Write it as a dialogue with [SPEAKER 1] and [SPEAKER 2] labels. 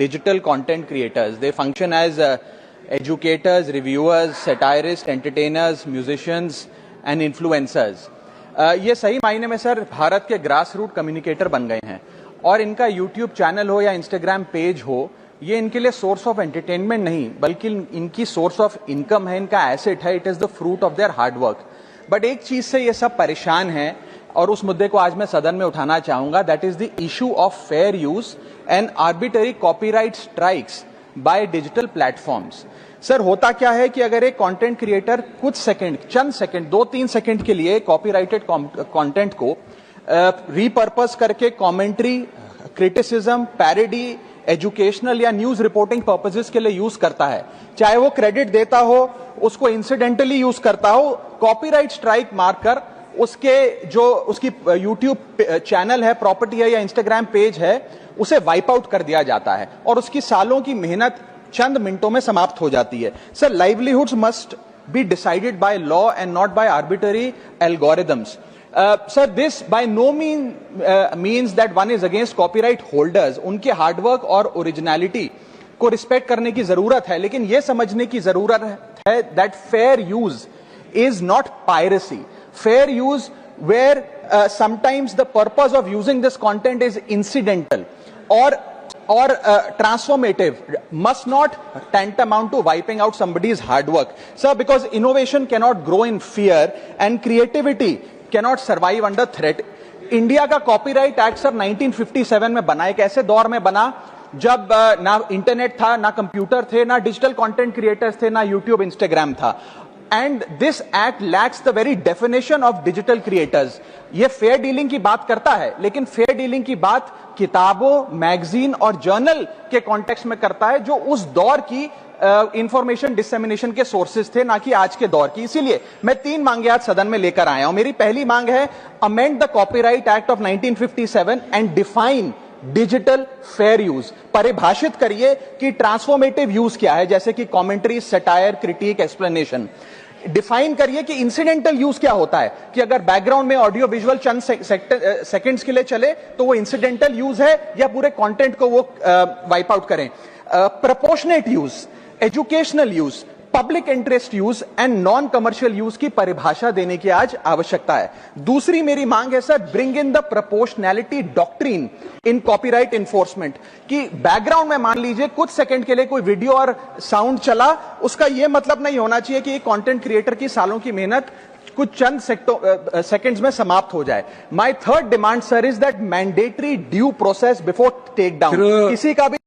[SPEAKER 1] digital content creators. They function as educators, reviewers, satirists, entertainers, musicians and influencers. ये सही मायने में sir Bharat के ग्रास रूट कम्युनिकेटर बन गए हैं और इनका यूट्यूब चैनल हो या इंस्टाग्राम पेज हो, ये इनके लिए सोर्स ऑफ एंटरटेनमेंट नहीं बल्कि इनकी सोर्स ऑफ इनकम है, इनका एसेट है. It is the fruit of their hard work. But एक चीज से ये सब परेशान है और उस मुद्दे को आज मैं सदन में उठाना चाहूंगा. That is the issue of fair use and arbitrary copyright strikes by digital platforms. Sir होता क्या है कि अगर एक कंटेंट क्रिएटर कुछ सेकंड, चंद सेकंड, 2-3 सेकंड के लिए कॉपीराइटेड कंटेंट को रीपर्पस करके कमेंट्री, क्रिटिसिज्म, पैरोडी, एजुकेशनल या न्यूज रिपोर्टिंग पर्पसेस के लिए यूज करता है, चाहे वो क्रेडिट देता हो, उसको इंसिडेंटली यूज करता हो, कॉपीराइट स्ट्राइक मारकर उसके जो उसकी यूट्यूब चैनल है, प्रॉपर्टी है या इंस्टाग्राम पेज है, उसे वाइप आउट कर दिया जाता है और उसकी सालों की मेहनत चंद मिनटों में समाप्त हो जाती है. Sir, livelihoods must be decided by law and not by arbitrary algorithms. Sir, this by no means that one is against copyright holders. उनके हार्डवर्क और ओरिजिनलिटी को रिस्पेक्ट करने की जरूरत है, लेकिन यह समझने की जरूरत है that fair use is not piracy. Fair use where sometimes the purpose of using this content is incidental or transformative must not tantamount to wiping out somebody's hard work. Sir, because innovation cannot grow in fear and creativity cannot survive under threat. India का copyright act sir 1957 में बना. एक ऐसे दौर में बना जब ना इंटरनेट था, ना कंप्यूटर थे, ना डिजिटल कंटेंट क्रिएटर्स थे, ना यूट्यूब, इंस्टाग्राम था. And this act lakhs the very definition of digital creators. ये फेयर डीलिंग की बात करता है, लेकिन फेयर डीलिंग की बात किताबों, मैगजीन और जर्नल के कॉन्टेक्स्ट में करता है, जो उस दौर की इंफॉर्मेशन डिसेमिनेशन के सोर्सेज थे, ना कि आज के दौर की. इसीलिए मैं 3 मांगे आज सदन में लेकर आया हूं. मेरी पहली मांग है, amend the copyright act of 1957 and define digital fair use. परिभाषित करिए कि ट्रांसफॉर्मेटिव यूज क्या है, जैसे कि commentary, satire, critic, explanation. Define करिए कि इंसिडेंटल यूज क्या होता है, कि अगर बैकग्राउंड में ऑडियो विजुअल चंद सेकंड्स के लिए चले तो वो इंसिडेंटल यूज है या पूरे कंटेंट को वो वाइप आउट करें. Proportionate use, educational use, public interest use and non commercial use की परिभाषा देने की आज आवश्यकता है. दूसरी मेरी मांग है sir, bring in the proportionality doctrine in copyright enforcement. कि बैकग्राउंड में मान लीजिए कुछ सेकंड के लिए कोई वीडियो और साउंड चला, उसका यह मतलब नहीं होना चाहिए कि कंटेंट क्रिएटर की सालों की मेहनत कुछ चंद सेकंड्स में समाप्त हो जाए. My third demand sir is that mandatory due process before take down. किसी का भी